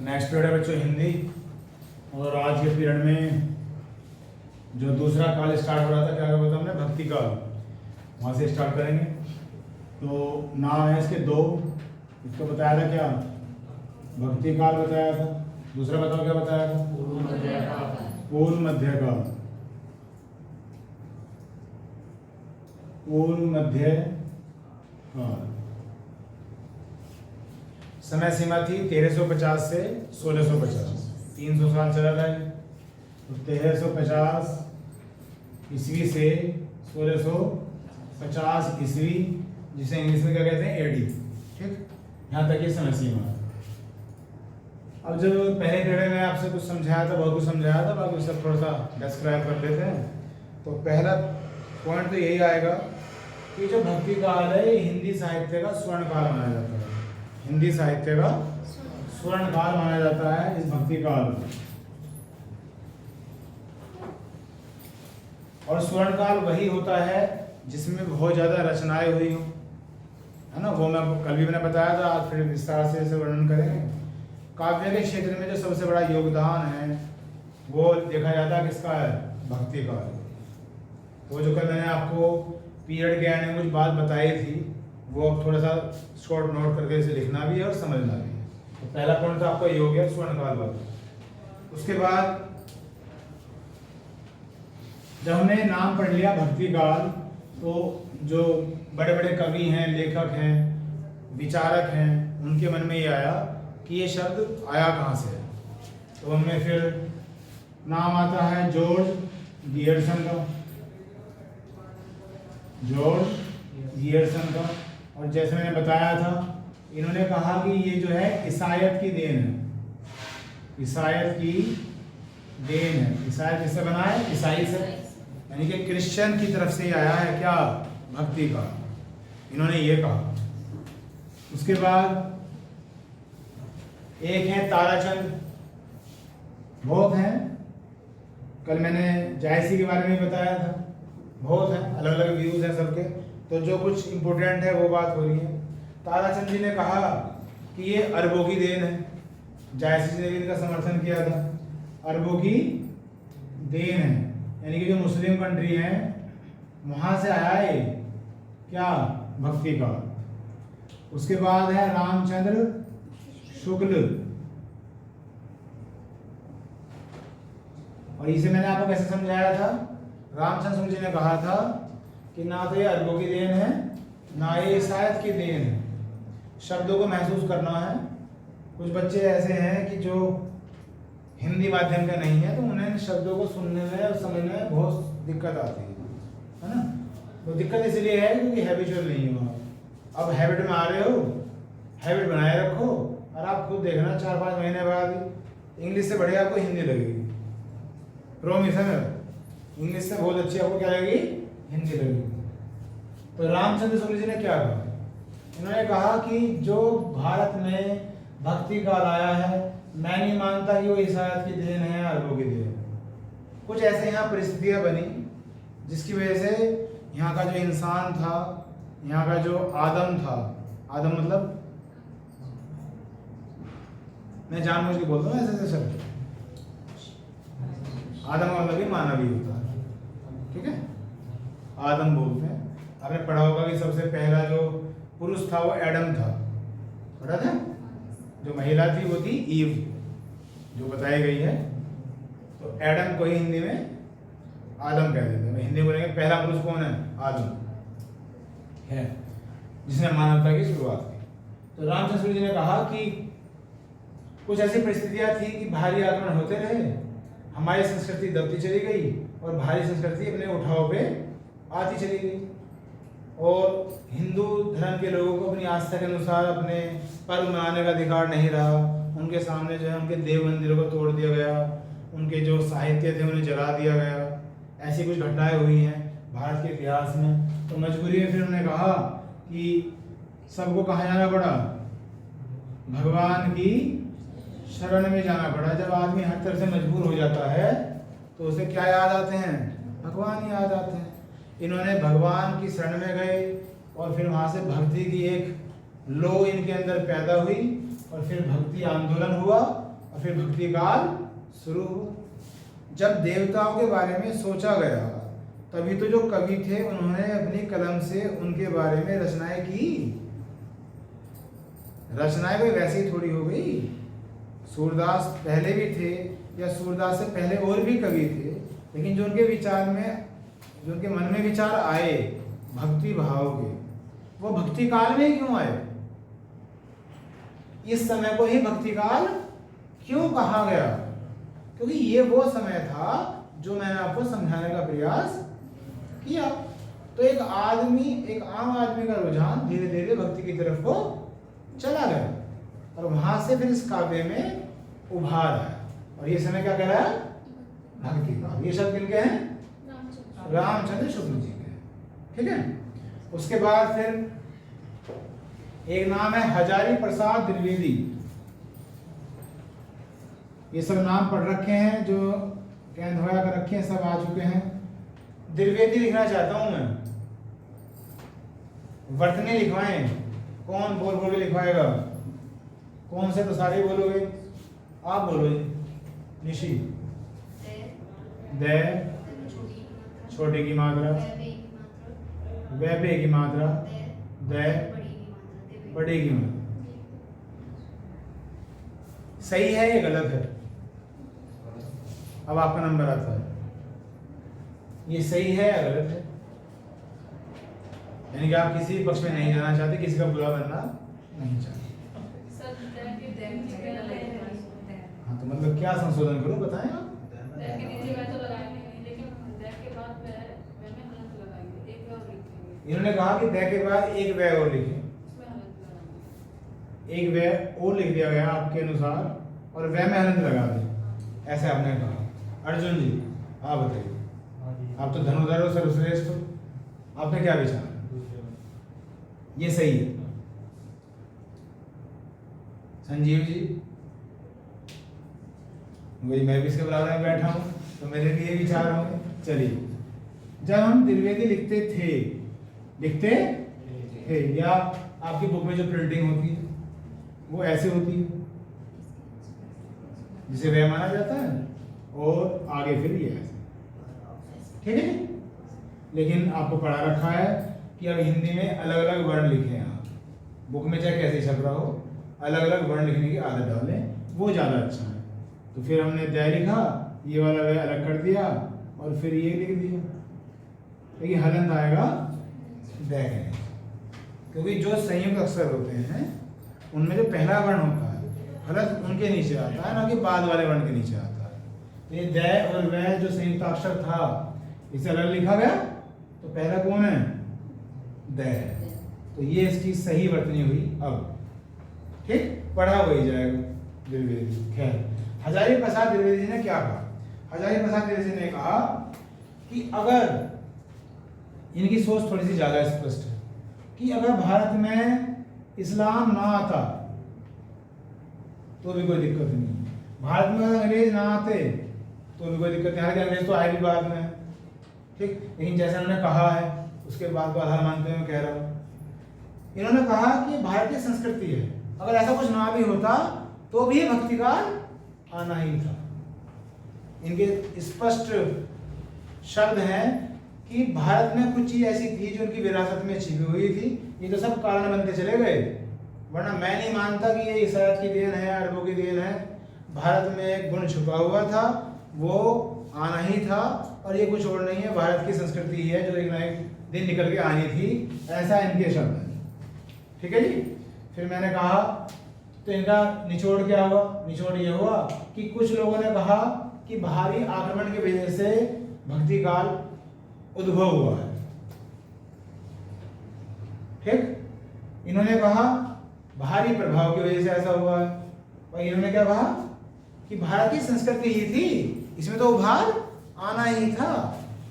Next period है बच्चों हिंदी। और आज के पीरियड में जो दूसरा काल स्टार्ट हो रहा था, क्या बोला था हमने, भक्ति काल, वहाँ से स्टार्ट करेंगे। तो नाम है इसके दो। इसको बताया था क्या, भक्ति काल बताया था। दूसरा बताओ क्या बताया था, पूर्व मध्य काल। पूर्व मध्य काल समय सीमा थी 1350 से 1650, 300 साल चला था। तो 1350 ईस्वी से 1650 ईस्वी, जिसे इंग्लिश में क्या कहते हैं, एडी। ठीक, यहाँ तक ये समय सीमा है। अब जब पहले पीरियड में आपसे कुछ समझाया था, बहुत कुछ समझाया था, बाकी सब थोड़ा सा डिस्क्राइब कर लेते हैं। तो पहला पॉइंट तो यही आएगा कि जो भक्ति काल है, हिंदी साहित्य का स्वर्ण काल माना जाता है। हिंदी साहित्य का स्वर्ण काल माना जाता है इस भक्ति काल को। और स्वर्ण काल वही होता है जिसमें बहुत ज्यादा रचनाएं हुई हो, है ना। वो मैं कल भी मैंने बताया था, आज फिर विस्तार से इसे वर्णन करेंगे। काव्य के क्षेत्र में जो सबसे बड़ा योगदान है वो देखा जाता है किसका है, भक्ति काल। वो जो कल मैंने आपको पीरियड के एंड में कुछ बात बताई थी, वो अब थोड़ा सा शॉर्ट नोट करके इसे लिखना भी है और समझना भी है। तो पहला पॉइंट तो आपका ये हो गया, स्वर्ण काल वाला। उसके बाद जब हमने नाम पढ़ लिया भक्ति काल, तो जो बड़े बड़े कवि हैं, लेखक हैं, विचारक हैं, उनके मन में ये आया कि ये शब्द आया कहाँ से है। तो उनमें फिर नाम आता है जॉर्ज गियर्सन का, जॉर्ज गियर्सन का। और जैसे मैंने बताया था, इन्होंने कहा कि ये जो है ईसाईयत की देन है। ईसाईयत की देन है। ईसाईयत किससे बना है, ईसाई से, यानी कि क्रिश्चियन की तरफ से आया है क्या, भक्ति का। इन्होंने ये कहा। उसके बाद एक है ताराचंद, बहुत हैं, कल मैंने जायसी के बारे में बताया था। बहुत है, अलग अलग व्यूज हैं सबके, तो जो कुछ इम्पोर्टेंट है वो बात हो रही है। ताराचंद जी ने कहा कि ये अरबों की देन है। जायसी जी ने भी इनका समर्थन किया था। अरबों की देन है, यानी कि जो मुस्लिम कंट्री है वहां से आया है क्या, भक्ति का। उसके बाद है रामचंद्र शुक्ल, और इसे मैंने आपको कैसे समझाया था। रामचंद्र शुक्ल जी ने कहा था कि ना तो ये अरबों की देन है, ना ये ईसाईयत की देन है। शब्दों को महसूस करना है। कुछ बच्चे ऐसे हैं कि जो हिंदी माध्यम के नहीं है, तो उन्हें शब्दों को सुनने में और समझने में बहुत दिक्कत आती है ना। तो दिक्कत इसलिए है क्योंकि हैबिचुअल नहीं हो। अब हैबिट में आ रहे हो, हैबिट बनाए रखो, और आप खुद देखना 4-5 महीने बाद इंग्लिश से बढ़िया आपको हिंदी लगेगी। प्रॉमिस है मेरा, इंग्लिश से बहुत अच्छी आपको क्या लगेगी, हिंदी लगेगी। तो रामचंद्र शुक्ल जी ने क्या कहा, इन्होंने कहा कि जो भारत में भक्ति काल आया है, मैं नहीं मानता कि वो ईसाईयत की देन है, अरबों की देन है। कुछ ऐसे यहाँ परिस्थितियां बनी जिसकी वजह से यहाँ का जो इंसान था, यहाँ का जो आदम था, आदम मतलब मैं जानबूझ के बोलता हूँ ऐसे शब्द, आदम का मतलब ही मानव ही होता है, ठीक है, आदम बोलते हैं। आपने पढ़ा होगा कि सबसे पहला जो पुरुष था वो एडम था, पढ़ा था। जो महिला थी वो थी ईव, जो बताई गई है। तो एडम को ही हिंदी में आदम कह देते हैं। हिंदी बोलेंगे पहला पुरुष कौन है, आदम है, जिसने मानवता की शुरुआत की। तो रामचंद्र जी ने कहा कि कुछ ऐसी परिस्थितियां थी कि भारी आक्रमण होते रहे, हमारी संस्कृति दबती चली गई और भारी संस्कृति अपने उठाव पे आती चली गई। और हिंदू धर्म के लोगों को अपनी आस्था के अनुसार अपने पर्व मनाने का अधिकार नहीं रहा। उनके सामने जो है उनके देव मंदिरों को तोड़ दिया गया, उनके जो साहित्य थे उन्हें जला दिया गया। ऐसी कुछ घटनाएं हुई हैं भारत के इतिहास में। तो मजबूरी में फिर उन्होंने कहा कि सबको कहाँ जाना पड़ा, भगवान की शरण में जाना पड़ा। जब आदमी हर तरह से मजबूर हो जाता है तो उसे क्या याद आते हैं, भगवान ही याद आते हैं। इन्होंने भगवान की शरण में गए और फिर वहाँ से भक्ति की एक लो इनके अंदर पैदा हुई और फिर भक्ति आंदोलन हुआ और फिर भक्ति काल शुरू हुआ। जब देवताओं के बारे में सोचा गया तभी तो जो कवि थे उन्होंने अपनी कलम से उनके बारे में रचनाएं की। रचनाएं कोई वैसे ही थोड़ी हो गई। सूरदास पहले भी थे या सूरदास से पहले और भी कवि थे, लेकिन जो उनके विचार में, जो उनके मन में विचार आए भक्ति भाव के, वो भक्ति काल में क्यों आए? इस समय को ही भक्ति काल क्यों कहा गया? क्योंकि ये वो समय था जो मैंने आपको समझाने का प्रयास किया। तो एक आदमी, एक आम आदमी का रुझान धीरे धीरे भक्ति की तरफ को चला गया और वहां से फिर इस काव्य में उभार आया। और ये समय क्या कह रहा है? भक्ति काल। ये शब्द किनके हैं? रामचंद्र शुक्ल जी के। ठीक है। उसके बाद फिर एक नाम है हजारी प्रसाद द्विवेदी। ये सब नाम पढ़ रखे हैं, जो गेंद होया कर रखे हैं, सब आ चुके हैं। द्विवेदी लिखना चाहता हूं मैं। वर्तनी लिखवाएं। कौन बोल बोल के लिखवाएगा? कौन से? तो सारे बोलोगे। आप बोलो जी। निशी। दे, छोटे की मात्रा, वैपे की मात्रा, दे, बड़े की मात्रा। सही है या गलत है? अब आपका नंबर आता है। ये सही है या गलत है? यानी कि आप किसी पक्ष में नहीं जाना चाहते, किसी का बुरा बनना नहीं चाहते। हाँ, तो मतलब क्या संशोधन करूं, बताएं आप। इन्होंने कहा कि दे के बाद एक वै और लिखें। एक वै और लिख दिया गया आपके अनुसार और वै में हलंत लगा दी, ऐसे आपने कहा। अर्जुन जी आप बताइए, आप तो धनुर्धर हो, सर्वश्रेष्ठ हो, आपने क्या विचार? ये सही है। संजीव जी, वही मैं भी इसके बराबर में बैठा हूं तो मेरे भी ये विचार होंगे। चलिए, जब हम द्विवेदी लिखते थे या आपकी बुक में जो प्रिंटिंग होती है वो ऐसे होती है, जिसे वह माना जाता है और आगे फिर ये ऐसे। ठीक है। लेकिन आपको पढ़ा रखा है कि अब हिंदी में अलग अलग वर्ण लिखे हैं। आप बुक में चाहे कैसे छप रहा हो, अलग अलग वर्ण लिखने की आदत डालें, वो ज़्यादा अच्छा है। तो फिर हमने दय लिखा, ये वाला वह अलग कर दिया और फिर ये लिख दिया। लेकिन हलंत आएगा दय के, क्योंकि जो संयुक्त अक्षर होते हैं उनमें जो पहला वर्ण होता है हलंत उनके नीचे आता है, ना कि बाद वाले वर्ण के नीचे आता है। तो ये दय और वह जो संयुक्त अक्षर था इसे अलग लिखा गया, तो पहला कौन है? दय। तो ये इसकी सही वर्तनी हुई। अब ठीक पढ़ा वही जाएगा द्विवेदी। खैर, हजारी प्रसाद द्विवेदी ने क्या कहा? हजारी प्रसाद द्विवेदी ने कहा कि अगर, इनकी सोच थोड़ी सी ज्यादा स्पष्ट है, कि अगर भारत में इस्लाम ना आता तो भी कोई दिक्कत नहीं, भारत में अगर अंग्रेज ना आते तो भी कोई दिक्कत नहीं। हालांकि अंग्रेज तो आए भी बाद में, ठीक, लेकिन जैसा उन्होंने कहा है उसके बाद को आधार मानते हुए कह रहा हूं। इन्होंने कहा कि भारतीय संस्कृति है, अगर ऐसा कुछ ना भी होता तो भी भक्ति काल आना ही था। इनके स्पष्ट शब्द हैं कि भारत में कुछ चीज ऐसी थी जो उनकी विरासत में छिपी हुई थी, ये तो सब कारण बनते चले गए। वरना मैं नहीं मानता कि ये ईसाइत की देन है, अरबों की देन है। भारत में एक गुण छुपा हुआ था, वो आना ही था, और ये कुछ और नहीं है, भारत की संस्कृति ही है जो एक ना एक दिन निकल के आनी थी। ऐसा इनके शब्द है। ठीक है जी। फिर मैंने कहा तो इनका निचोड़ क्या हुआ? निचोड़ ये हुआ कि कुछ लोगों ने कहा कि बाहरी आक्रमण की वजह से भक्ति काल उद्भव हुआ है। ठीक, इन्होंने कहा बाहरी प्रभाव की वजह से ऐसा हुआ है, और इन्होंने क्या कहा कि भारतीय संस्कृति ही थी, इसमें तो उभार आना ही था,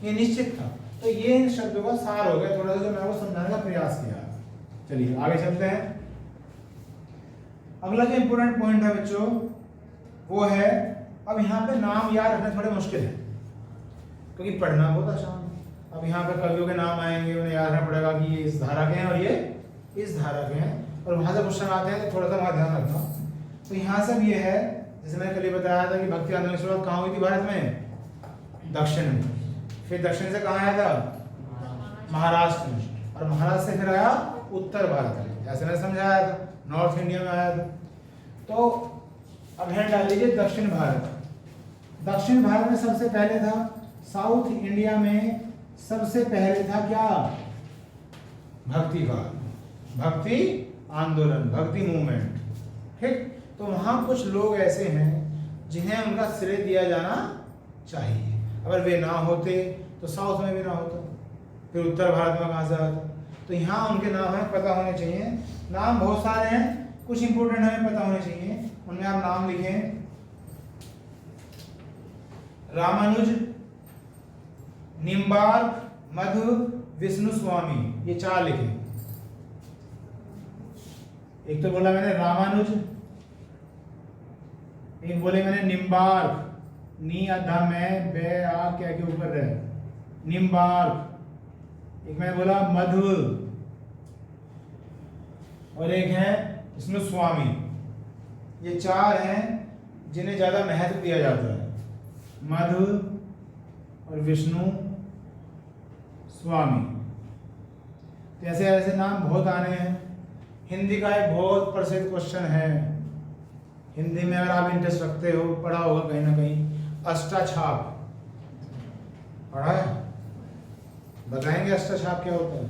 ये निश्चित था। तो ये इन शब्दों का सार हो गया, थोड़ा सा जो मैं आपको समझाने का प्रयास किया। चलिए आगे चलते हैं। अगला जो इंपोर्टेंट पॉइंट है बच्चों वो है, अब यहाँ पे नाम याद रखना थोड़े मुश्किल है क्योंकि पढ़ना बहुत आसान है। अब यहाँ पे कवियों के नाम आएंगे, उन्हें याद रखना पड़ेगा कि ये इस धारा के हैं और ये इस धारा के हैं, और वहां से क्वेश्चन आते हैं तो थोड़ा सा वहां ध्यान रखना। तो यहाँ सब ये है, जैसे मैंने कल ही बताया था कि भक्ति आंदोलन की शुरुआत कहाँ हुई थी भारत में? दक्षिण में। फिर दक्षिण से कहाँ आया था? महाराष्ट्र में। और महाराष्ट्र से फिर आया उत्तर भारत में। ऐसे मैंने समझाया था, नॉर्थ इंडिया में आया था। तो अब हेड डाल लीजिए दक्षिण भारत। दक्षिण भारत में सबसे पहले था, साउथ इंडिया में सबसे पहले था क्या? भक्ति का, भक्ति आंदोलन, भक्ति मूवमेंट। ठीक, तो वहां कुछ लोग ऐसे हैं जिन्हें उनका श्रेय दिया जाना चाहिए। अगर वे ना होते तो साउथ में भी ना होता, फिर उत्तर भारत में कहाँ से आता? तो यहाँ उनके नाम हमें पता होने चाहिए। नाम बहुत सारे हैं, कुछ इंपोर्टेंट हमें पता होने चाहिए। उनमें आप नाम लिखें, रामानुज, निम्बार्क, मधु, विष्णु स्वामी, ये 4 लिखे। एक तो बोला मैंने रामानुज, एक बोले मैंने निम्बार्क, नी अधा में बे आ क्या के ऊपर रहे, निम्बार्क। एक मैंने बोला मधु, और एक है विष्णु स्वामी। ये 4 हैं जिन्हें ज्यादा महत्व दिया जाता है, मधु और विष्णु स्वामी। तो ऐसे ऐसे नाम बहुत आने हैं। हिंदी का एक बहुत प्रसिद्ध क्वेश्चन है, हिंदी में अगर आप इंटरेस्ट रखते हो, पढ़ा होगा कहीं ना कहीं, अष्टाछाप पढ़ा है? बताएंगे अष्टाछाप क्या होता है?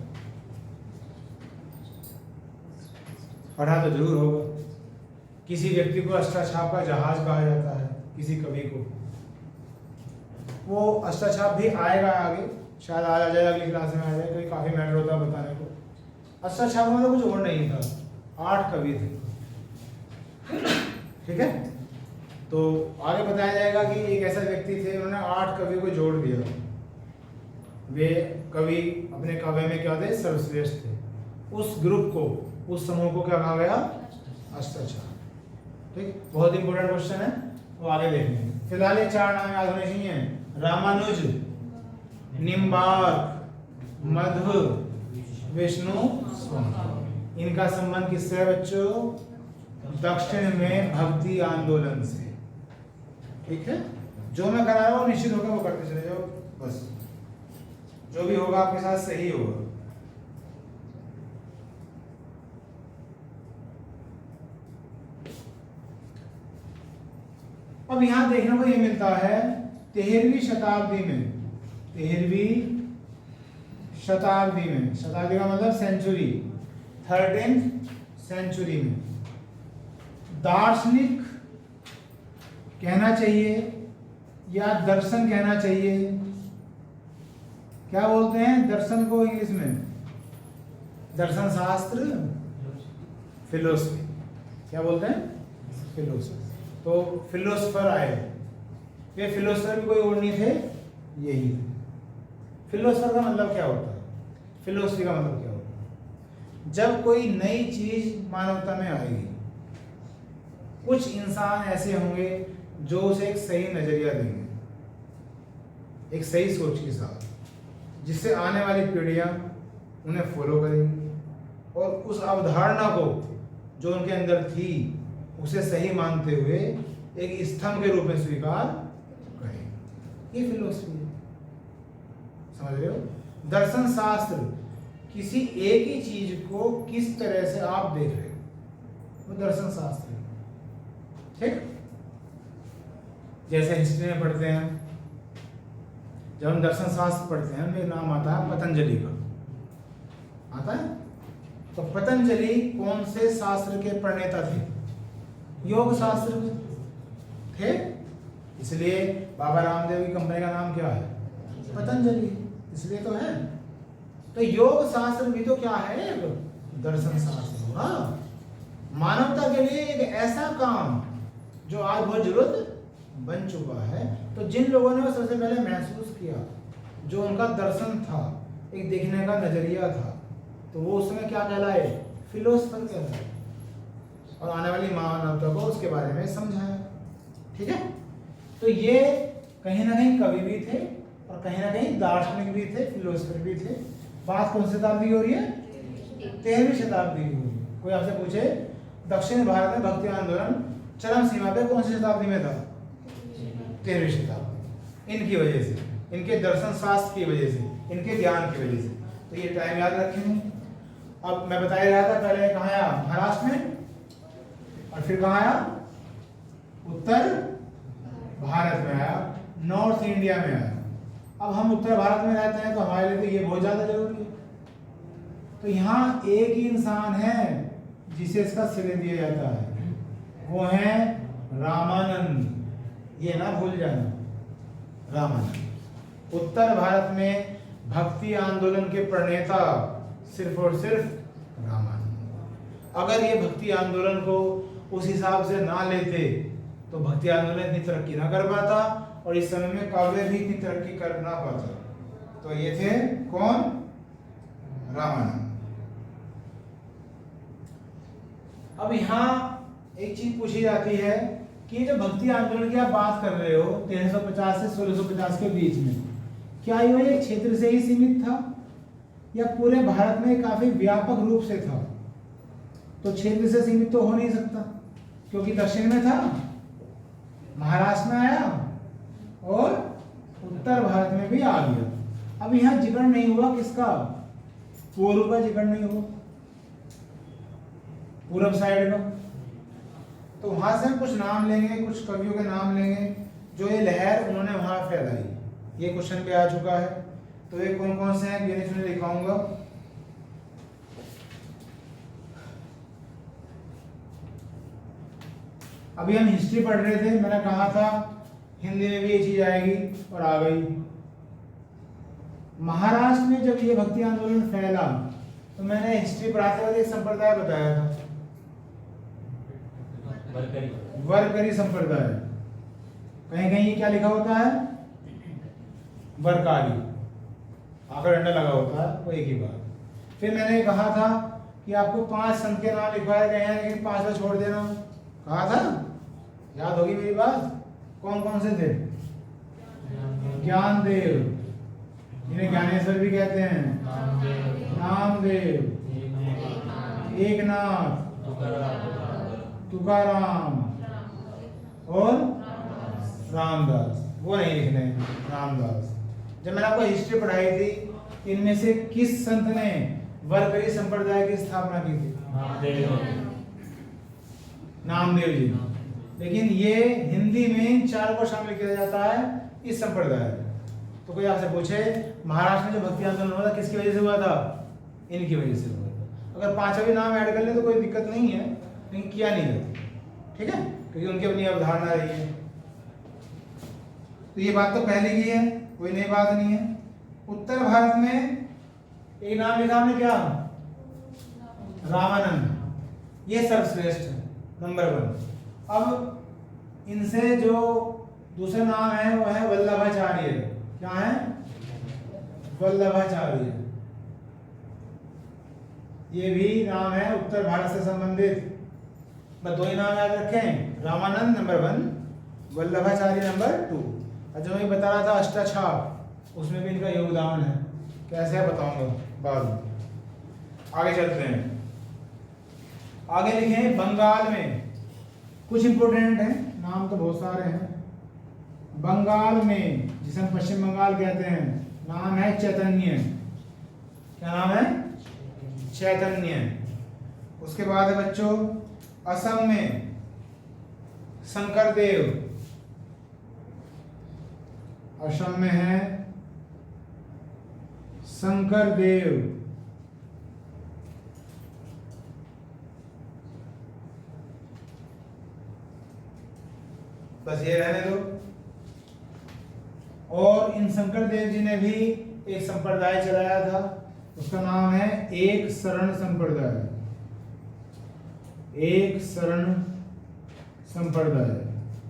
पढ़ा तो जरूर होगा। किसी व्यक्ति को अष्टाछाप का जहाज कहा जाता है, किसी कवि को। वो अष्टाछाप भी आएगा आगे, शायद आ जाएगा, अगली क्लास में आ जाएगा, क्योंकि काफी मैटर होता है बताने को। अष्टाछाप में तो कुछ और नहीं था, 8 कवि थे। ठीक है, तो आगे बताया जाएगा कि एक ऐसा व्यक्ति थे, उन्होंने 8 कवियों को जोड़ दिया। वे कवि अपने काव्य में क्या थे? सर्वश्रेष्ठ थे। उस ग्रुप को, उस समूह को क्या कहा गया? अष्टाछाप। ठीक, बहुत इंपॉर्टेंट क्वेश्चन है, वो आगे देखेंगे। फिलहाल ये 4 नाम याद होने चाहिए, रामानुज, निम्बार्क, मधु, विष्णु स्वामी। इनका संबंध किससे है बच्चों? दक्षिण में भक्ति आंदोलन से। ठीक है, जो मैं करा रहा हूँ निश्चित होगा वो करते चले जाओ, बस जो भी होगा आपके साथ सही होगा। अब यहां देखने को ये मिलता है 13वीं शताब्दी में, 13वीं शताब्दी में, शताब्दी का मतलब सेंचुरी, 13th सेंचुरी में दार्शनिक कहना चाहिए या दर्शन कहना चाहिए, क्या बोलते हैं दर्शन को इंग्लिश में? दर्शन शास्त्र, फिलोसफी। क्या बोलते हैं? फिलोसफी। तो फिलोसफर आए, ये फिलोसफर भी कोई और नहीं थे, यही थे। फिलोसफर का मतलब क्या होता है? फिलोसफी का मतलब क्या होता है? जब कोई नई चीज मानवता में आएगी, कुछ इंसान ऐसे होंगे जो उसे एक सही नजरिया देंगे, एक सही सोच के साथ, जिससे आने वाली पीढ़ियां उन्हें फॉलो करेंगी और उस अवधारणा को जो उनके अंदर थी उसे सही मानते हुए एक स्तंभ के रूप में स्वीकार करेंगे। ये फिलोसफी है, समझ रहे हो? दर्शन शास्त्र किसी एक ही चीज को किस तरह से आप देख रहे हो, वो दर्शन शास्त्र है। ठीक, जैसे हिस्ट्री में पढ़ते हैं, जब हम दर्शन शास्त्र पढ़ते हैं मेरा नाम आता है पतंजलि का, आता है। तो पतंजलि कौन से शास्त्र के प्रणेता थे? योग शास्त्र थे, इसलिए बाबा रामदेव की कंपनी का नाम क्या है? पतंजलि, इसलिए तो है। तो योग शास्त्र भी तो क्या है? दर्शन शास्त्र। हाँ, मानवता के लिए एक ऐसा काम जो आज बहुत जरूरत बन चुका है। तो जिन लोगों ने वो सबसे पहले महसूस किया, जो उनका दर्शन था, एक देखने का नजरिया था, तो वो उसमें क्या कहलाए? फिलोसफर कहलाए, और आने वाली मानवता को उसके बारे में समझाया। ठीक है, तो ये कहीं ना कहीं कवि भी थे और कहीं ना कहीं दार्शनिक भी थे, फिलोसफर भी थे। बात कौन सी शताब्दी की हो रही है? 13वीं शताब्दी की हो रही है। कोई आपसे पूछे दक्षिण भारत में भक्ति आंदोलन चरम सीमा पे कौन सी शताब्दी में था? 13वीं शताब्दी। इनकी वजह से, इनके दर्शन शास्त्र की वजह से, इनके ज्ञान की वजह से। तो ये टाइम याद रखेंगे। अब मैं बता ही रहा था, पहले कहाँ आया? महाराष्ट्र में, और फिर कहाँ आया? उत्तर भारत में आया, नॉर्थ इंडिया में आया। अब हम उत्तर भारत में रहते हैं तो हमारे लिए तो ये बहुत ज्यादा जरूरी है। तो यहाँ एक ही इंसान है जिसे इसका श्रेय दिया जाता है, वो है रामानंद। ये ना भूल जाना, रामानंद। उत्तर भारत में भक्ति आंदोलन के प्रणेता सिर्फ और सिर्फ रामानंद। अगर ये भक्ति आंदोलन को उस हिसाब से ना लेते तो भक्ति आंदोलन इतनी तरक्की ना कर पाता, और इस समय में काव्य भी इतनी तरक्की कर ना पाता। तो ये थे कौन? रामानंद। अब यहाँ एक चीज पूछी जाती है कि जो भक्ति आंदोलन की आप बात कर रहे हो 1350 से 1650 के बीच में, क्या ये एक क्षेत्र से ही सीमित था या पूरे भारत में काफी व्यापक रूप से था? तो क्षेत्र से सीमित तो हो नहीं सकता, क्योंकि दक्षिण में था, महाराष्ट्र में आया और उत्तर भारत में भी आ गया। अब यहाँ जिक्र नहीं हुआ किसका? पूर्व का जिक्र नहीं हुआ, पूर्व साइड का। तो वहां से हम कुछ नाम लेंगे, कुछ कवियों के नाम लेंगे जो ये लहर उन्होंने वहां फैलाई। ये क्वेश्चन पे आ चुका है। तो ये कौन कौन से हैं, गिने चुने दिखाऊंगा। अभी हम हिस्ट्री पढ़ रहे थे, मैंने कहा था हिंदी में भी ये चीज आएगी, और आ गई। महाराष्ट्र में जब ये भक्ति आंदोलन फैला तो मैंने हिस्ट्री पढ़ाते हुए एक संप्रदाय बताया था, वरकरी संप्रदाय। कहीं कहीं क्या लिखा होता है? वरकारी, आकर अंडा लगा होता है, वो एक ही बात। फिर मैंने कहा था कि आपको 5 संत के नाम लिखवाए गए हैं, लेकिन 5 छोड़ देना, कहा था, याद होगी मेरी बात। कौन कौन से थे? ज्ञानदेव, जिन्हें ज्ञानेश्वर भी कहते हैं, नामदेव, एकनाथ, तुकाराम और रामदास। वो नहीं लिखने, रामदास। जब मैंने आपको हिस्ट्री पढ़ाई थी, इनमें से किस संत ने वरकरी संप्रदाय की स्थापना की थी? नामदेव जी। लेकिन ये हिंदी में इन 4 को शामिल किया जाता है इस संप्रदाय में। तो कोई आपसे पूछे महाराष्ट्र में जो भक्ति आंदोलन हुआ था किसकी वजह से हुआ था? इनकी वजह से हुआ था। अगर 5 भी नाम ऐड कर ले तो कोई दिक्कत नहीं है, लेकिन किया नहीं जाता, ठीक है, क्योंकि उनकी अपनी अवधारणा रही है। तो ये बात तो पहले की है, कोई नई बात नहीं है। उत्तर भारत में एक नाम लिखा हमने, क्या? रामानंद। ये सर्वश्रेष्ठ है, नंबर 1। अब इनसे जो दूसरा नाम है वो है वल्लभाचार्य। क्या है? वल्लभाचार्य। ये भी नाम है उत्तर भारत से संबंधित। बस 2 ही नाम याद रखें, रामानंद नंबर 1, वल्लभाचार्य नंबर 2। और जो मैं बता रहा था अष्टाछाप, उसमें भी इनका योगदान है। कैसे है बताऊंगा बाद में। आगे चलते हैं। आगे लिखे बंगाल में कुछ इंपोर्टेंट है, नाम तो बहुत सारे हैं। बंगाल में, जिसे हम पश्चिम बंगाल कहते हैं, नाम है चैतन्य। क्या नाम है? चैतन्य। उसके बाद है बच्चों असम में शंकरदेव। असम में है शंकरदेव। बस ये रहने दो। और इन शंकरदेव जी ने भी एक संप्रदाय चलाया था, उसका नाम है एक शरण संप्रदाय। एक शरण संप्रदाय,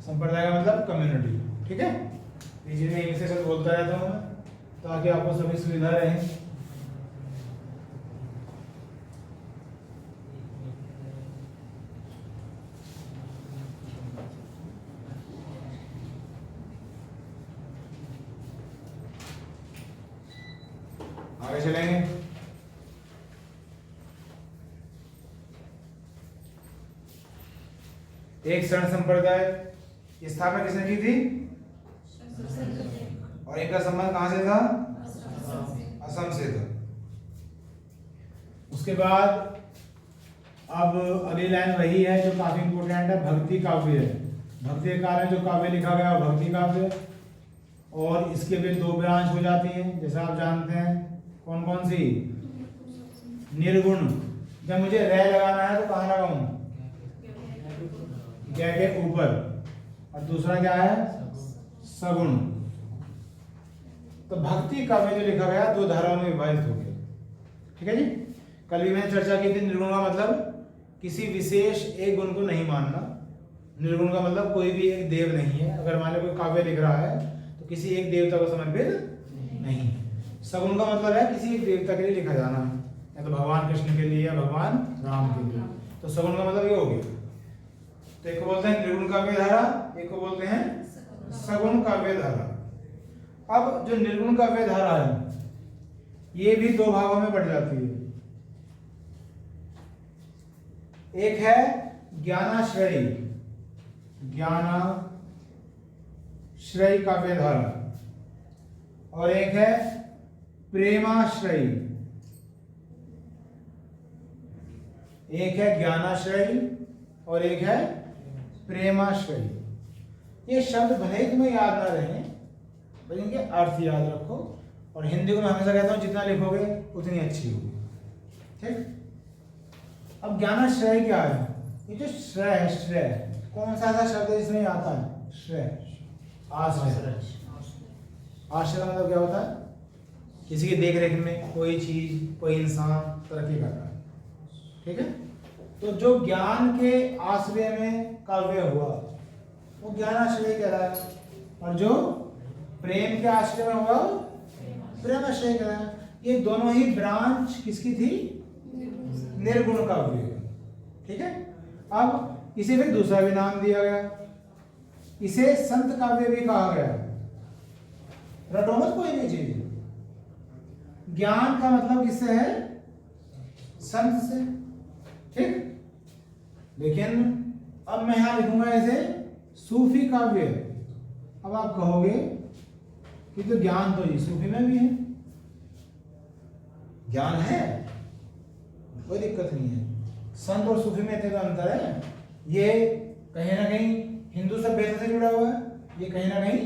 संप्रदाय का मतलब कम्युनिटी, ठीक है। इसी में इंग्लिश से बोलता रहता हूँ मैं, ताकि आपको सभी सुविधा रहे। आगे चलेंगे। एक शरण संप्रदाय, ये स्थापना किसने की थी? और इनका संबंध कहां से था? असम से था। उसके बाद अब अगली लाइन वही है जो काफी इंपोर्टेंट है, भक्ति काव्य है। भक्ति के कारण जो काव्य लिखा गया वो भक्ति काव्य, और इसके भी दो ब्रांच हो जाती हैं जैसा आप जानते हैं। कौन कौन सी? निर्गुण। जब मुझे रे लगाना है तो कहाँ लगाऊं? क्या के ऊपर। और दूसरा क्या है? सगुण। तो भक्ति काव्य जो लिखा गया दो धाराओं में विभाजित हो गया। ठीक है जी। कल भी मैंने चर्चा की थी, निर्गुण का मतलब किसी विशेष एक गुण को नहीं मानना। निर्गुण का मतलब कोई भी एक देव नहीं है। अगर मान लो कोई काव्य लिख रहा है तो किसी एक देवता को समर्पित नहीं। सगुण का मतलब है किसी एक देवता के लिए लिखा जाना है, या तो भगवान कृष्ण के लिए या भगवान राम के लिए। तो सगुण का मतलब ये हो गया। तो एक को बोलते हैं निर्गुण काव्य धारा, एक को बोलते हैं सगुण काव्य धारा। अब जो निर्गुण काव्य धारा है ये भी दो भागों में बढ़ जाती है। एक है ज्ञानाश्रयी, ज्ञानाश्रयी काव्य धारा, और एक है प्रेमाश्रयी। एक है ज्ञानाश्रयी और एक है प्रेमाश्रयी। ये शब्द भले ही तुम्हें याद ना रहे, बल्कि इनके अर्थ याद रखो। और हिंदी को मैं हमेशा कहता हूं जितना लिखोगे उतनी अच्छी होगी। ठीक। अब ज्ञानाश्रय क्या है? ये जो श्रेय है, श्रेय कौन सा ऐसा शब्द है जिसमें आता है? श्रेय, आश्रय। आश्रय का मतलब क्या होता है? किसी की देख रेख में कोई चीज, कोई इंसान तरक्की कर रहा है। ठीक है। तो जो ज्ञान के आश्रय में काव्य हुआ वो ज्ञानाश्रय कहलाया, और जो प्रेम के आश्रय में हुआ प्रेमाश्रय कहलाया। ये दोनों ही ब्रांच किसकी थी? निर्गुण काव्य। ठीक है। अब इसे फिर दूसरा भी नाम दिया गया, इसे संत काव्य भी कहा गया। रटो मत कोई भी चीज। ज्ञान का मतलब किससे है? संत से। ठीक। लेकिन अब मैं यहां लिखूंगा इसे सूफी काव्य। अब आप कहोगे कि तो ज्ञान तो ये सूफी में भी है। ज्ञान है, कोई दिक्कत नहीं है। संत और सूफी में इतना अंतर है। ये कहीं ना कहीं हिंदू सभ्यता से जुड़ा हुआ है, ये कहीं ना कहीं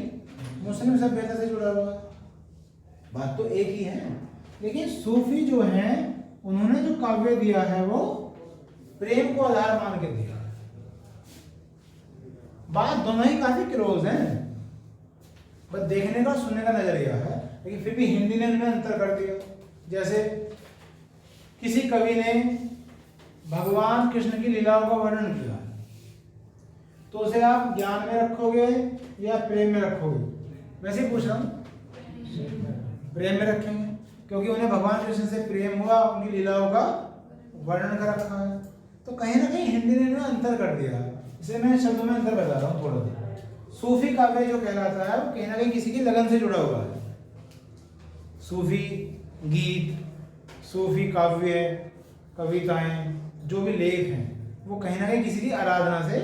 मुस्लिम सभ्यता से जुड़ा हुआ है। बात तो एक ही है। लेकिन सूफी जो हैं उन्होंने जो काव्य दिया है वो प्रेम को आधार मान के दिया। बात दोनों ही काफी क्लोज हैं, बस देखने का सुनने का नजरिया है। लेकिन फिर भी हिंदी ने इनमें अंतर कर दिया। जैसे किसी कवि ने भगवान कृष्ण की लीलाओं का वर्णन किया, तो उसे आप ज्ञान में रखोगे या प्रेम में रखोगे? वैसे ही पूछ रहा हूं, प्रेम में रखेंगे, क्योंकि उन्हें भगवान कृष्ण से प्रेम हुआ, उनकी लीलाओं का वर्णन कर रखा है। तो कहीं ना कहीं हिंदी ने इनमें अंतर कर दिया, इसलिए मैं शब्दों में अंतर बता रहा हूँ थोड़ा सा। सूफी काव्य जो कहलाता है वो कहीं ना कहीं किसी की लगन से जुड़ा हुआ है। सूफी गीत, सूफी काव्य, कविताएं, जो भी लेख हैं वो कहीं ना कहीं किसी की आराधना से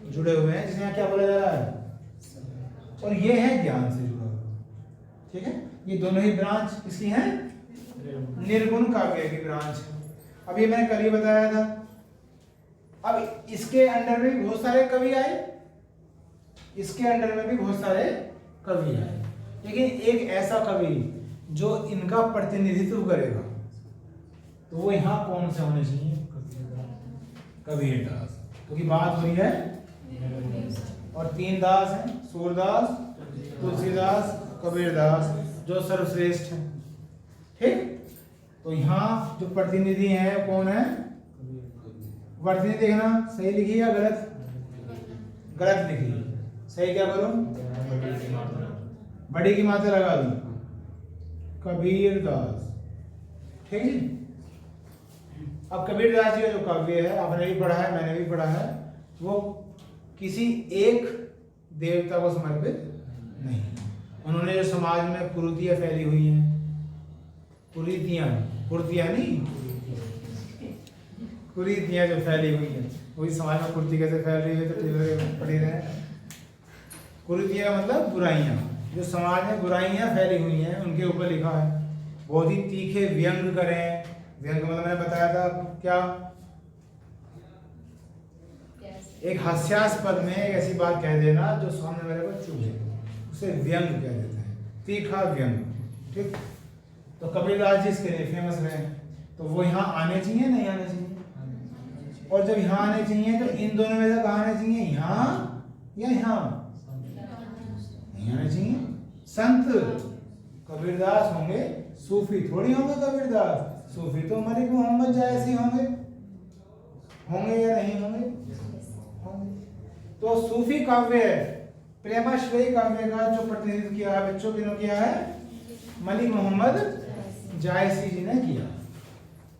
जुड़े हुए हैं, जिसमें क्या बोला जा रहा है? और ये है ज्ञान से जुड़ा हुआ। ठीक है। ये दोनों ही ब्रांच किसकी हैं? निर्गुण काव्य की ब्रांच है। अब ये मैंने कल ही बताया था। अब इसके अंडर में भी बहुत सारे कवि आए, इसके अंडर में भी बहुत सारे कवि आए, लेकिन एक ऐसा कवि जो इनका प्रतिनिधित्व करेगा, तो वो यहाँ कौन से होने चाहिए? कबीरदास। क्योंकि बात हो रही है, और तीन दास हैं, सूरदास, तुलसीदास, कबीरदास, जो सर्वश्रेष्ठ हैं। ठीक। तो यहाँ जो प्रतिनिधि हैं कौन है? प्रतिनिधि देखना सही लिखी या गलत? गलत लिखी। सही क्या करो? बड़ी की मात्रा लगा दूं, कबीरदास। ठीक है जी। अब कबीरदास जी का जो काव्य है, आपने भी पढ़ा है, मैंने भी पढ़ा है, वो किसी एक देवता को समर्पित नहीं। उन्होंने जो समाज में कुरीतियां फैली हुई हैं, कुरीतियां, कुर्तियां नहीं, कुरीतियां जो फैली हुई हैं, वही समाज में कुर्ती कैसे फैल रही है तो टेलर पड़े रहे। कुरीतियाँ मतलब बुराइयाँ, जो समाज में बुराइयाँ फैली हुई हैं उनके ऊपर लिखा है। बहुत ही तीखे व्यंग करें। व्यंग मतलब मैंने बताया था क्या, एक हास्यास्पद में एक ऐसी बात कह देना जो सामने वाले को चुभे, उसे व्यंग कह देते हैं, तीखा व्यंग। ठीक, तो कबीरदास जी इसके लिए फेमस रहे। तो वो यहाँ आने चाहिए नहीं आने चाहिए? और जब यहाँ आने चाहिए तो इन दोनों में से कहाँ आने चाहिए, यहाँ या यहाँ? नहीं आने चाहिए। संत कबीरदास होंगे, सूफी थोड़ी होंगे कबीरदास। सूफी तो मलिक मोहम्मद जैसे होंगे, होंगे या नहीं होंगे? तो सूफी काव्य प्रेमाश्रयी काव्य का जो प्रतिनिधित्व किया है बच्चों, किन्हों किया है? मलिक मोहम्मद जायसी जी ने किया।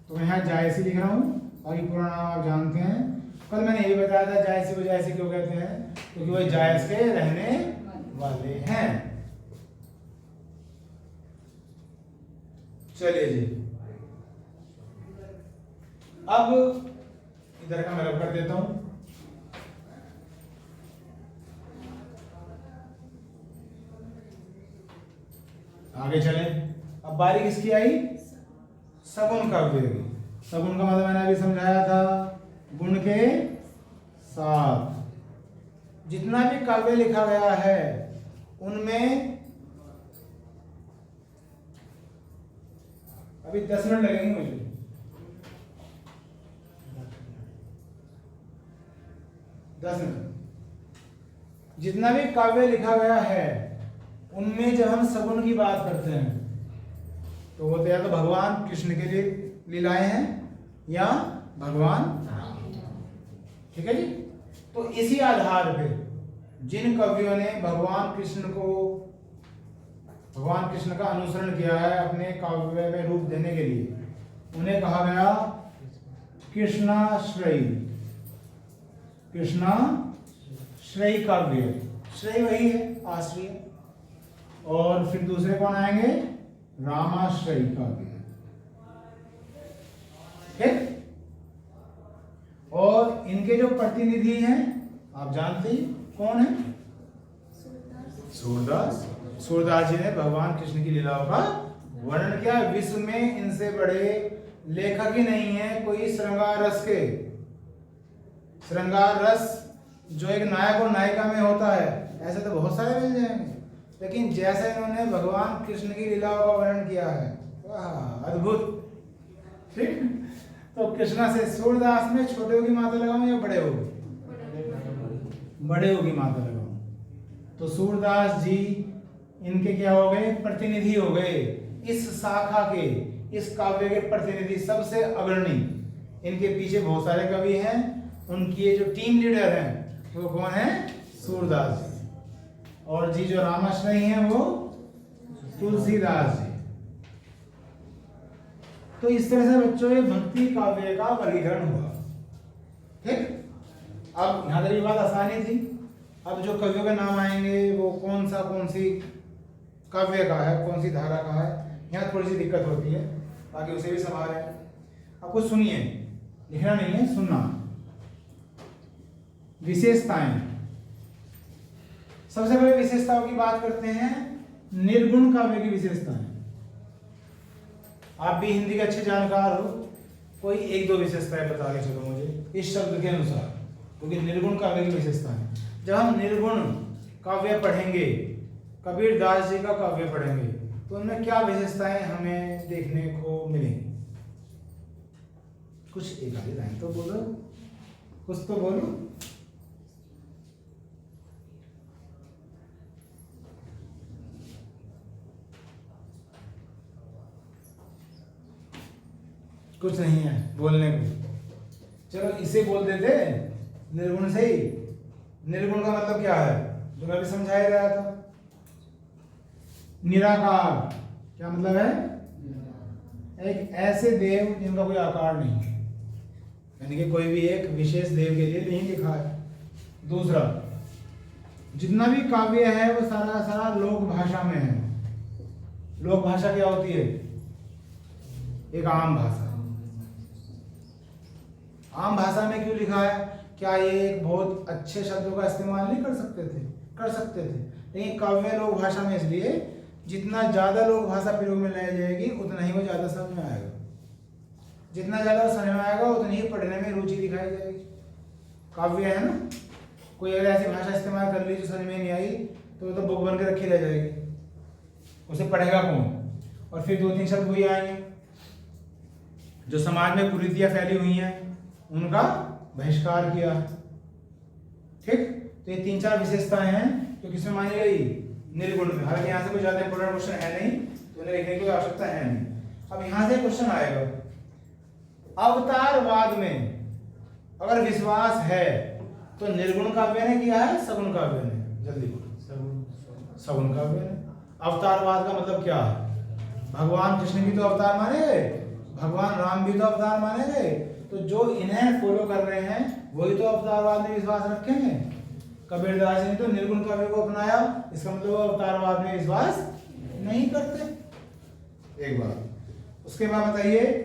तो यहाँ जायसी लिख रहा हूँ, और ये पूरा नाम आप जानते हैं। कल मैंने ये बताया था जायसी को जायसी क्यों कहते हैं, क्योंकि वो जायस के रहने वाले हैं। चलिए जी, अब इधर का मैं रब कर देता हूं। आगे चले। अब बारी किसकी आई? सगुन काव्य की। सगुन का मतलब मैंने अभी समझाया था, गुण के साथ। जितना भी काव्य लिखा गया है उनमें अभी 10 मिनट लगेंगे मुझे। 10 मिनट। जितना भी काव्य लिखा गया है उनमें जब हम सगुन की बात करते हैं तो वो तो या तो भगवान कृष्ण के लिए लीलाएं हैं या भगवान, ठीक है जी। तो इसी आधार पे जिन कवियों ने भगवान कृष्ण का अनुसरण किया है अपने काव्य में रूप देने के लिए, उन्हें कहा गया कृष्णाश्रयी। कृष्णाश्रयी काव्य, श्रेय वही है आश्रय। और फिर दूसरे कौन आएंगे? रामाश्रयी काव्य। ठीक। और इनके जो प्रतिनिधि हैं आप जानते ही कौन है? सूरदास। सूरदास जी ने भगवान कृष्ण की लीलाओं का वर्णन किया। विश्व में इनसे बड़े लेखक ही नहीं है कोई श्रृंगार रस के। श्रृंगार रस जो एक नायक और नायिका में होता है ऐसे तो बहुत सारे मिल जाएंगे, लेकिन जैसे इन्होंने भगवान कृष्ण की लीलाओं का वर्णन किया है, वाह अद्भुत। ठीक। तो कृष्णा से सूरदास में छोटे होगी माता लगाऊं या बड़े होगी? बड़े होगी माता लगाऊं। तो सूरदास जी इनके क्या हो गए? प्रतिनिधि हो गए। इस शाखा के, इस काव्य के प्रतिनिधि, सबसे अग्रणी। इनके पीछे बहुत सारे कवि हैं, उनकी ये जो टीम लीडर हैं वो कौन है? सूरदास जी। और जी जो रामाश्रयी हैं वो तुलसीदास जी। तो इस तरह से बच्चों ये भक्ति काव्य का वर्गीकरण हुआ। ठीक। अब यहां तक ये बात आसानी थी। अब जो कवियों के नाम आएंगे वो कौन सी काव्य का है, कौन सी धारा का है, यहाँ थोड़ी सी दिक्कत होती है, बाकी उसे भी संभाल है। अब कुछ सुनिए, लिखना नहीं है, सुनना। विशेषताएं। सबसे पहले विशेषताओं की बात करते हैं, निर्गुण काव्य की विशेषताएं। आप भी हिंदी के अच्छे जानकार हो, कोई एक दो विशेषताएं बता के चलो मुझे इस शब्द के अनुसार, क्योंकि निर्गुण काव्य की विशेषताएं। जब हम निर्गुण काव्य पढ़ेंगे, कबीरदास जी का काव्य पढ़ेंगे, तो उनमें क्या विशेषताएं हमें देखने को मिलेंगी? कुछ एक आधी लाइन तो बोलो, कुछ तो बोलो। कुछ नहीं है बोलने को। चलो इसे बोल देते निर्गुण से ही। निर्गुण का मतलब क्या है, जो मैं भी समझाया गया था। निराकार क्या मतलब है? एक ऐसे देव जिनका कोई आकार नहीं, यानी कि कोई भी एक विशेष देव के लिए नहीं लिखा है। दूसरा, जितना भी काव्य है वो सारा सारा लोक भाषा में है। लोक भाषा क्या होती है? एक आम भाषा। आम भाषा में क्यों लिखा है? क्या ये एक बहुत अच्छे शब्दों का इस्तेमाल नहीं कर सकते थे? कर सकते थे, लेकिन काव्य लोक भाषा में इसलिए जितना ज़्यादा लोक भाषा प्रयोग में लाई जाएगी उतना ही वो ज़्यादा समझ में आएगा, जितना ज़्यादा समझ में आएगा उतनी ही पढ़ने में रुचि दिखाई जाएगी। काव्य है ना, कोई अगर ऐसी भाषा इस्तेमाल कर ली जो समझ में नहीं आई तो वो तो बुक बन के रखी रह जाएगी, उसे पढ़ेगा कौन? और फिर 2-3 शब्द वही आएंगे जो समाज में कुरीतियाँ फैली हुई हैं उनका बहिष्कार किया। ठीक, तो ये 3-4 विशेषताएं हैं जो किसमें मानी गई? निर्गुण में। हालांकि यहाँ से कोई ज्यादा इंपोर्टेंट क्वेश्चन है नहीं तो उन्हें लिखने की कोई आवश्यकता है नहीं। अब यहाँ से क्वेश्चन आएगा, अवतारवाद में अगर विश्वास है तो निर्गुण काव्य ने किया है सगुण काव्य ने? जल्दी बोलो। सगुण काव्य ने। अवतारवाद का मतलब क्या है? भगवान कृष्ण भी तो अवतार माने गए, भगवान राम भी तो अवतार माने गए, तो जो इन्हें फॉलो कर रहे हैं वही तो अवतारवाद में विश्वास रखेंगे। कबीरदास जी ने तो निर्गुण काव्य को अपनाया, इसका मतलब अवतारवाद में विश्वास नहीं करते। एक बात। उसके बाद बताइए,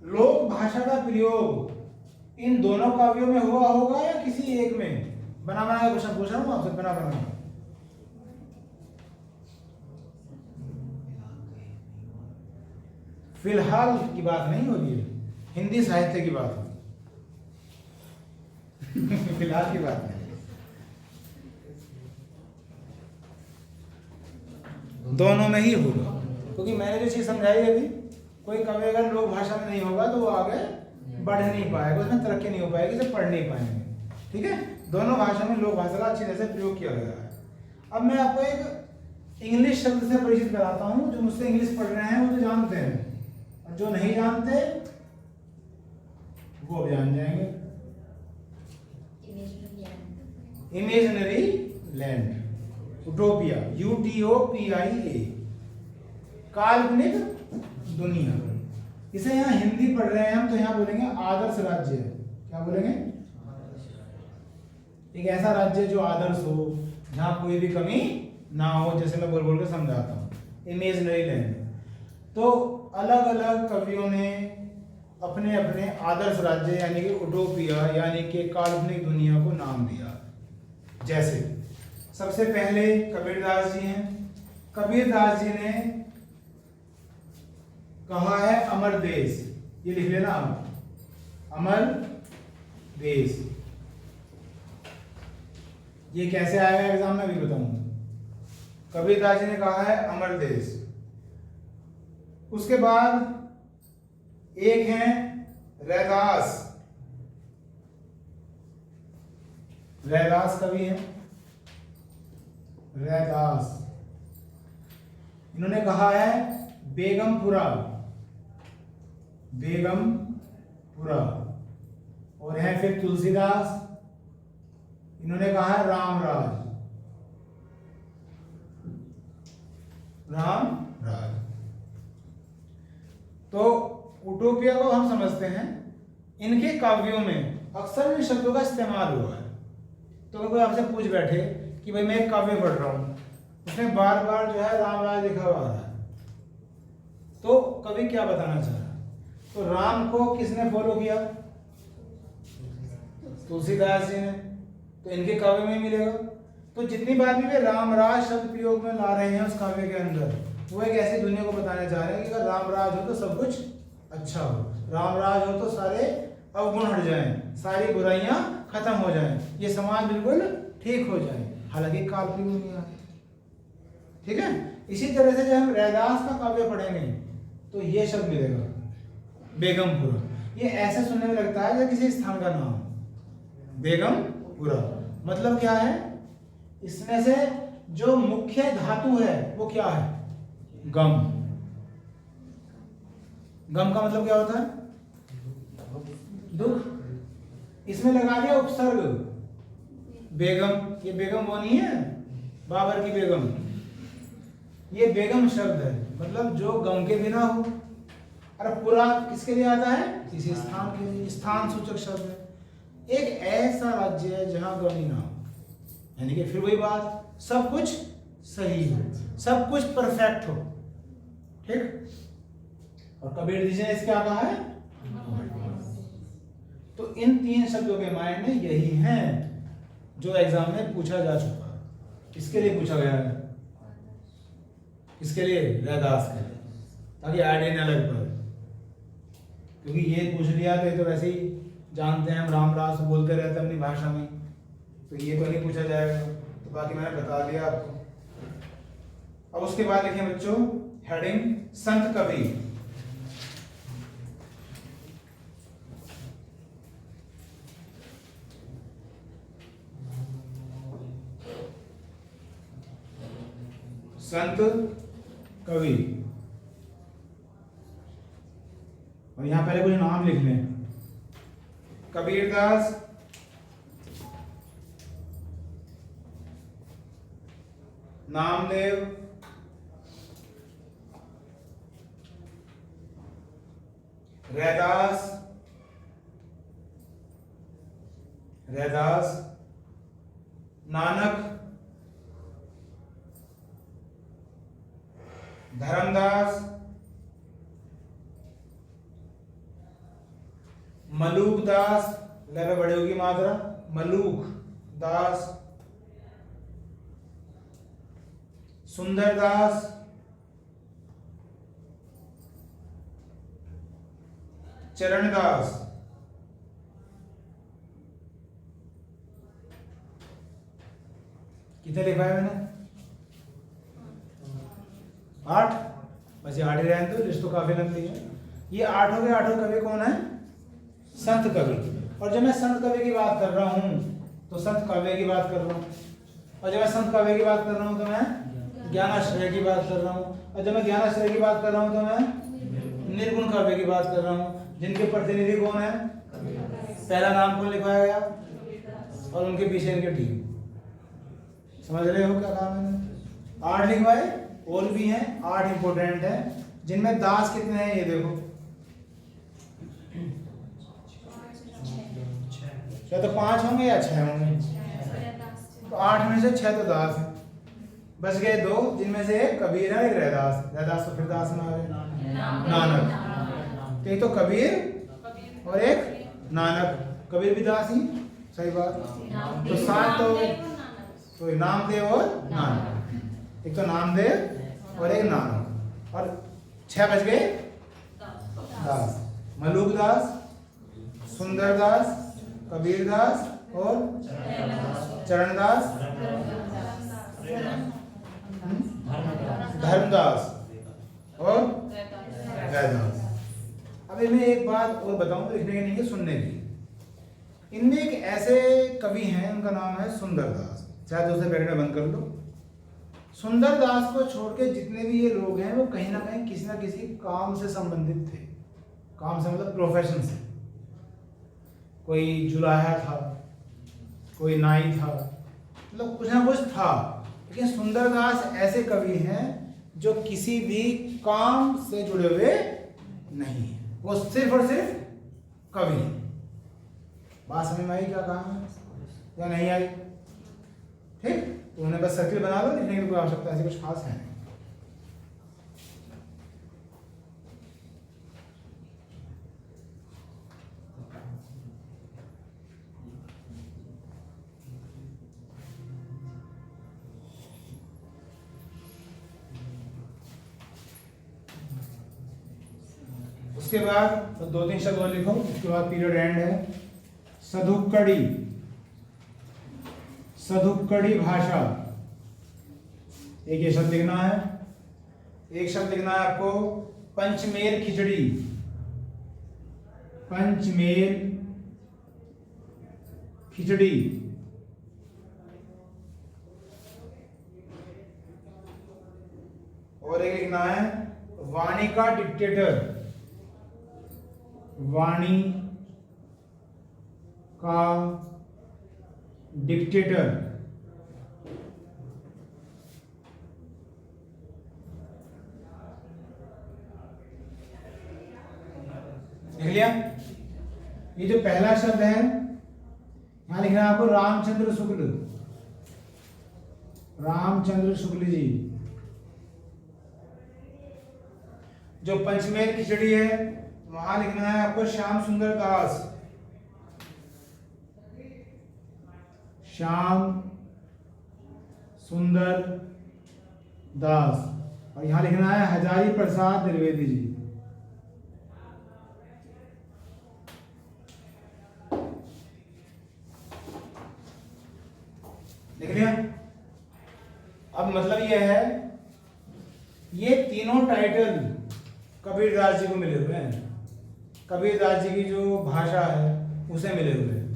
लोक भाषा का प्रयोग इन दोनों काव्यों में हुआ होगा या किसी एक में? बना बना क्वेश्चन पूछ रहा हूं आपसे, बना बना। फिलहाल की बात नहीं हो रही है, हिंदी साहित्य की बात है। फिलहाल की बात नहीं, दोनों में ही होगा, क्योंकि मैंने जो चीज समझाई अभी, कोई कवि अगर लोक भाषा में नहीं होगा तो वो आगे बढ़ नहीं पाएगा, उसमें तरक्की नहीं हो पाएगी, इसे पढ़ नहीं पाएंगे। ठीक है, दोनों भाषा में लोक भाषा का अच्छी तरह से प्रयोग किया गया है। अब मैं आपको एक इंग्लिश शब्द से परिचित कराता हूं, जो मुझसे इंग्लिश पढ़ रहे हैं वो तो जानते हैं, और जो नहीं जानते वो अब जान जाएंगे। इमेजिनरी लैंड, यूटोपिया, UTOPIA, काल्पनिक दुनिया। इसे यहाँ हिंदी पढ़ रहे हैं हम तो यहाँ बोलेंगे आदर्श राज्य। क्या बोलेंगे? एक ऐसा राज्य जो आदर्श हो, जहां कोई भी कमी ना हो, जैसे मैं बोल बोल के समझाता हूँ। Imaginary land. तो अलग अलग कवियों ने अपने अपने आदर्श राज्य यानी कि उटोपिया यानी कि काल्पनिक दुनिया को नाम दिया। जैसे सबसे पहले कबीरदास जी हैं। कबीरदास जी ने कहा है अमर देश, ये लिख लेना, अमर देश। ये कैसे आएगा एग्जाम में भी बताऊंगा। कबीरदास जी ने कहा है अमर देश। उसके बाद एक है रैदास। रैदास कवि हैं, रैदास। इन्होंने कहा है बेगमपुरा, बेगमपुरा। और है फिर तुलसीदास, इन्होंने कहा है रामराज, रामराज। तो उटोपिया को हम समझते हैं, इनके काव्यों में अक्सर इन शब्दों का इस्तेमाल हुआ है। तो अगर कोई आपसे पूछ बैठे कि भाई मैं एक काव्य पढ़ रहा हूं, उसमें बार बार जो है रामराज लिखा हुआ आ रहा है, तो कवि क्या बताना चाह रहा है? तो राम को किसने फॉलो किया? तुलसीदास जी ने। तो इनके काव्य में मिलेगा। तो जितनी बार भी वे रामराज शब्द प्रयोग में ला रहे हैं उस काव्य के अंदर, वो एक ऐसी दुनिया को बताने जा रहे हैं कि अगर रामराज हो तो सब कुछ अच्छा हो, रामराज हो तो सारे अवगुण हट जाएं, सारी बुराइयां खत्म हो जाएं, ये समाज बिल्कुल ठीक हो जाए। हालांकि काल्पनिक दुनिया। ठीक है, इसी तरह से जब हम रैदास का काव्य पढ़ेंगे तो ये शब्द मिलेगा बेगमपुरा। ये ऐसे सुनने में लगता है जैसे किसी स्थान का नाम, बेगमपुरा। मतलब क्या है? इसमें से जो मुख्य धातु है वो क्या है? गम। गम का मतलब क्या होता है? दुख। इसमें लगा दिया उपसर्ग बेगम। ये बेगम वो नहीं है बाबर की बेगम, ये बेगम शब्द है, मतलब जो गम के बिना हो। अरे पूरा किसके लिए आता है? किसी स्थान के लिए, स्थान सूचक शब्द है। एक ऐसा राज्य है जहां गम ना हो, यानी कि फिर वही बात, सब कुछ सही हो, सब कुछ परफेक्ट हो। ठीक। और कबीर जी ने इस क्या कहा है? तो इन 3 शब्दों के मायने यही हैं जो एग्जाम में पूछा जा चुका है। किसके लिए पूछा गया है? किसके लिए? रैदास के लिए, ताकि आइडिया न लग पाए। क्योंकि ये पूछ लिया तो ये तो वैसे ही जानते हैं, हम राम रास बोलते रहते हैं अपनी भाषा में, तो ये तो नहीं पूछा जाएगा। तो बाकी मैंने बता दिया आपको। अब उसके बाद लिखिए बच्चों हेडिंग संत कवि। संत कवि, और यहां पहले कुछ नाम लिख लें। कबीरदास, नामदेव, रैदास, नानक, धर्मदास, मलूक दास, लगा बड़े होगी मात्रा, मलूक दास, सुंदर दास, चरणदास, कितने लिखा है मैंने? 8। बस ये 8 ही रहने दो, लिस्ट तो काफी लंबी है। ये 8 के 8 कवि कौन है? संत कवि। और जब मैं संत कवि की बात कर रहा हूं तो संत काव्य की बात कर रहा हूं, और जब मैं संत काव्य की बात कर रहा हूं तो मैं ज्ञानाश्रय की बात कर रहा हूं, और जब मैं ज्ञानाश्रय की बात कर रहा हूं तो मैं निर्गुण काव्य की बात कर रहा हूं, जिनके प्रतिनिधि कौन है? पहला नाम कौन लिखवाया गया और उनके पीछे इनकी टीम। समझ रहे हो क्या कहा मैंने? 8 लिखवाए, और भी हैं 8 इंपोर्टेंट है, जिनमें दास कितने हैं ये देखो। या तो 5 होंगे या 6 होंगे, तो 8 में से 6 तो दास हैं। बच गए 2, जिनमें से एक कबीर है, एक रैदास। रैदास तो फिर दास में आ गए। नानक, तो एक तो कबीर और एक नानक। कबीर भी दास ही, सही बात। तो 7 तो नामदेव और नानक, एक तो नामदेव और एक नानक, और 6 बच गए दास। मलूक दास, सुंदर दास, कबीर दास और चरणदास, धर्मदास और रैदास। अब इनमें एक बात और बताऊं, लिखने की नहीं है, सुनने की। इनमें एक ऐसे कवि हैं, उनका नाम है सुंदरदास। चाहे दूसरे ब्रैकेट में बंद कर लो। सुंदरदास को छोड़ के जितने भी ये लोग हैं वो कहीं ना कहीं किसी ना किसी काम से संबंधित थे। काम से मतलब प्रोफेशन से। कोई जुलाहा था, कोई नाई था, मतलब कुछ ना कुछ था। लेकिन सुंदरदास ऐसे कवि हैं जो किसी भी काम से जुड़े हुए नहीं है, वो सिर्फ और सिर्फ कवि। बात समझ में आई क्या काम है या नहीं आई? ठीक, तो उन्हें बस सर्किल बना लो, लिखने की कोई आवश्यकता ऐसी कुछ खास है नहीं। उसके बाद तो 2-3 शब्द और लिखो, उसके बाद पीरियड एंड है। सधुक्कड़ी, सधुक्कड़ी भाषा, एक ये शब्द लिखना है। एक शब्द लिखना है आपको पंचमेल खिचड़ी, पंचमेल खिचड़ी। और एक लिखना है वाणी का डिक्टेटर, वाणी का डिक्टेटर। देख लिया? ये जो पहला शब्द है यहां लिखना है आपको रामचंद्र शुक्ल, रामचंद्र शुक्ल जी। जो पंचमेल खिचड़ी है वहां लिखना है आपको श्याम सुंदर दास, श्याम सुंदर दास, और यहां लिखना है हजारी प्रसाद द्विवेदी जी। लिख लिया। अब मतलब यह है, ये तीनों टाइटल कबीरदास जी को मिले हुए हैं। कबीरदास जी की जो भाषा है उसे मिले हुए हैं।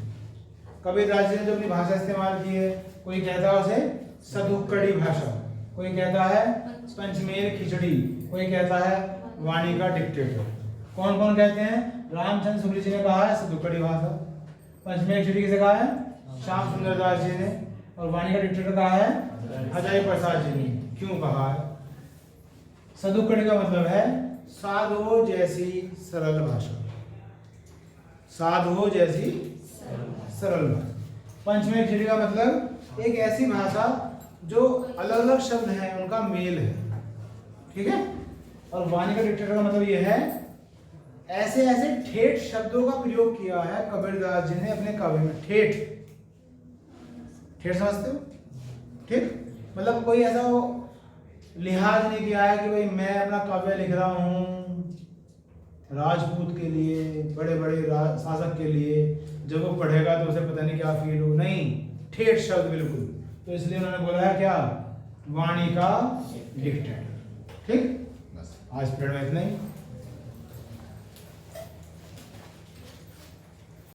कबीरदास जी ने जो अपनी भाषा इस्तेमाल की है, कोई कहता है उसे सदुक्कड़ी भाषा, कोई कहता है पंचमेल खिचड़ी, कोई कहता है वाणी का डिक्टेटर। कौन कौन कहते हैं? रामचंद्र शुक्ल जी ने कहा है सदुक्कड़ी भाषा, पंचमेल खिचड़ी किसे कहा है? श्याम सुंदर दास जी ने, और वाणी का डिक्टेटर कहा है हजारी प्रसाद जी ने। क्यों कहा है? सदुक्कड़ी का मतलब है साधुओं जैसी सरल भाषा, साधुओं जैसी सरल भाषा। पंचमेल खिचड़ी का मतलब एक ऐसी भाषा जो अलग अलग शब्द हैं उनका मेल है, ठीक है। और वाणी का डिक्टेटर का मतलब यह है ऐसे ऐसे ठेठ शब्दों का प्रयोग किया है कबीरदास जी ने अपने काव्य में। ठेठ, ठेठ समझते हो? ठीक, मतलब कोई ऐसा लिहाज नहीं किया है कि भाई मैं अपना काव्य लिख रहा हूँ राजपूत के लिए, बड़े बड़े शासक के लिए, जब वो पढ़ेगा तो उसे पता नहीं क्या फील हो। नहीं, ठेठ शब्द बिल्कुल। तो इसलिए उन्होंने बोला है क्या? वाणी का डिक्टेटर। ठीक, आज पीरियड में इतना ही।